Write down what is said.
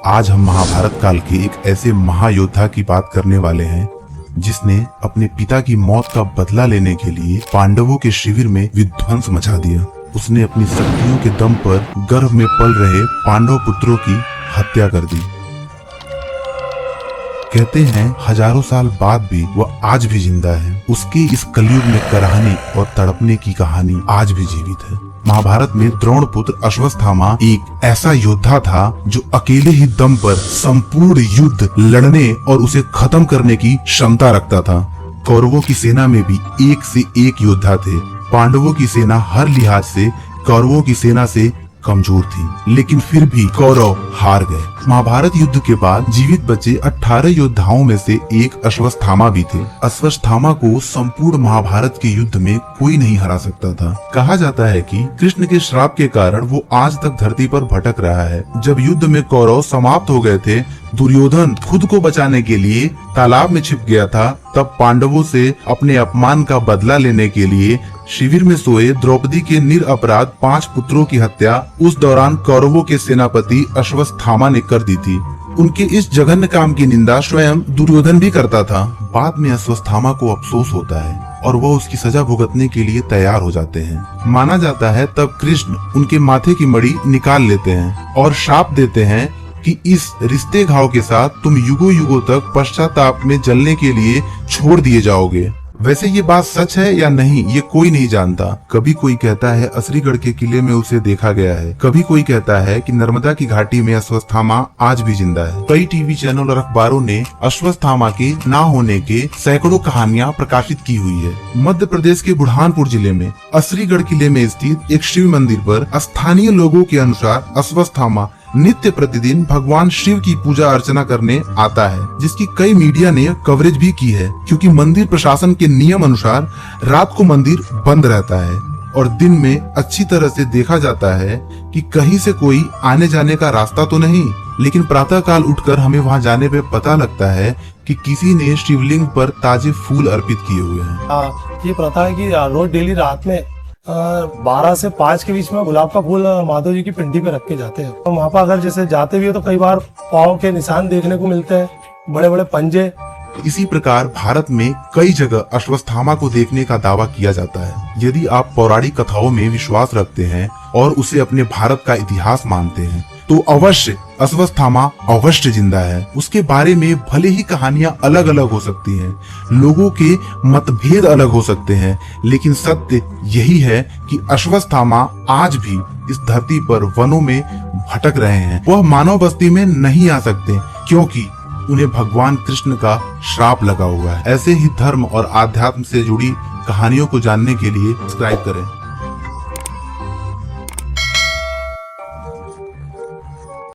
आज हम महाभारत काल के एक ऐसे महायोद्धा की बात करने वाले हैं जिसने अपने पिता की मौत का बदला लेने के लिए पांडवों के शिविर में विध्वंस मचा दिया। उसने अपनी शक्तियों के दम पर गर्भ में पल रहे पांडव पुत्रों की हत्या कर दी। कहते हैं हजारों साल बाद भी वह आज भी जिंदा है। उसकी इस कलयुग में कराहने और तड़पने की कहानी आज भी जीवित है। महाभारत में द्रोण पुत्र अश्वत्थामा एक ऐसा योद्धा था जो अकेले ही दम पर संपूर्ण युद्ध लड़ने और उसे खत्म करने की क्षमता रखता था। कौरवों की सेना में भी एक से एक योद्धा थे। पांडवों की सेना हर लिहाज से कौरवों की सेना से कमजोर थी, लेकिन फिर भी कौरव हार गए। महाभारत युद्ध के बाद जीवित बचे 18 योद्धाओं में से एक अश्वत्थामा भी थे। अश्वत्थामा को संपूर्ण महाभारत के युद्ध में कोई नहीं हरा सकता था। कहा जाता है कि कृष्ण के श्राप के कारण वो आज तक धरती पर भटक रहा है। जब युद्ध में कौरव समाप्त हो गए थे, दुर्योधन खुद को बचाने के लिए तालाब में छिप गया था। तब पांडवों से अपने अपमान का बदला लेने के लिए शिविर में सोए द्रौपदी के निरपराध 5 पुत्रों की हत्या उस दौरान कौरवों के सेनापति अश्वत्थामा ने कर दी थी। उनके इस जघन्य काम की निंदा स्वयं दुर्योधन भी करता था। बाद में अश्वत्थामा को अफसोस होता है और वो उसकी सजा भुगतने के लिए तैयार हो जाते हैं। माना जाता है तब कृष्ण उनके माथे की मणि निकाल लेते हैं और शाप देते हैं कि इस रिश्ते घाव के साथ तुम युगों युगों तक पश्चाताप में जलने के लिए छोड़ दिए जाओगे। वैसे ये बात सच है या नहीं ये कोई नहीं जानता। कभी कोई कहता है असरीगढ़ के किले में उसे देखा गया है, कभी कोई कहता है कि नर्मदा की घाटी में अश्वत्थामा आज भी जिंदा है। कई टीवी चैनल और अखबारों ने अश्वत्थामा के ना होने के सैकड़ों कहानियां प्रकाशित की हुई है। मध्य प्रदेश के बुरहानपुर जिले में असरीगढ़ किले में स्थित एक शिव मंदिर पर स्थानीय लोगों के अनुसार अश्वत्थामा नित्य प्रतिदिन भगवान शिव की पूजा अर्चना करने आता है, जिसकी कई मीडिया ने कवरेज भी की है। क्योंकि मंदिर प्रशासन के नियम अनुसार रात को मंदिर बंद रहता है और दिन में अच्छी तरह से देखा जाता है कि कहीं से कोई आने जाने का रास्ता तो नहीं। लेकिन प्रातः काल उठकर हमें वहां जाने पे पता लगता है कि किसी ने शिवलिंग पर ताजे फूल अर्पित किए हुए हैं। ये प्रथा है कि रोज डेली रात में 12 से 5 के बीच में गुलाब का फूल माधव जी की पिंडी पे रख के जाते हैं। तो वहाँ पर अगर जैसे जाते भी हो तो कई बार पाँव के निशान देखने को मिलते हैं, बड़े बड़े पंजे। इसी प्रकार भारत में कई जगह अश्वत्थामा को देखने का दावा किया जाता है। यदि आप पौराणिक कथाओं में विश्वास रखते हैं और उसे अपने भारत का इतिहास मानते हैं तो अवश्य अश्वत्थामा अवश्य जिंदा है। उसके बारे में भले ही कहानियां अलग अलग हो सकती हैं, लोगों के मतभेद अलग हो सकते हैं, लेकिन सत्य यही है कि अश्वत्थामा आज भी इस धरती पर वनों में भटक रहे हैं। वह मानव बस्ती में नहीं आ सकते क्योंकि उन्हें भगवान कृष्ण का श्राप लगा हुआ है। ऐसे ही धर्म और आध्यात्म से जुड़ी कहानियों को जानने के लिए सब्सक्राइब करें।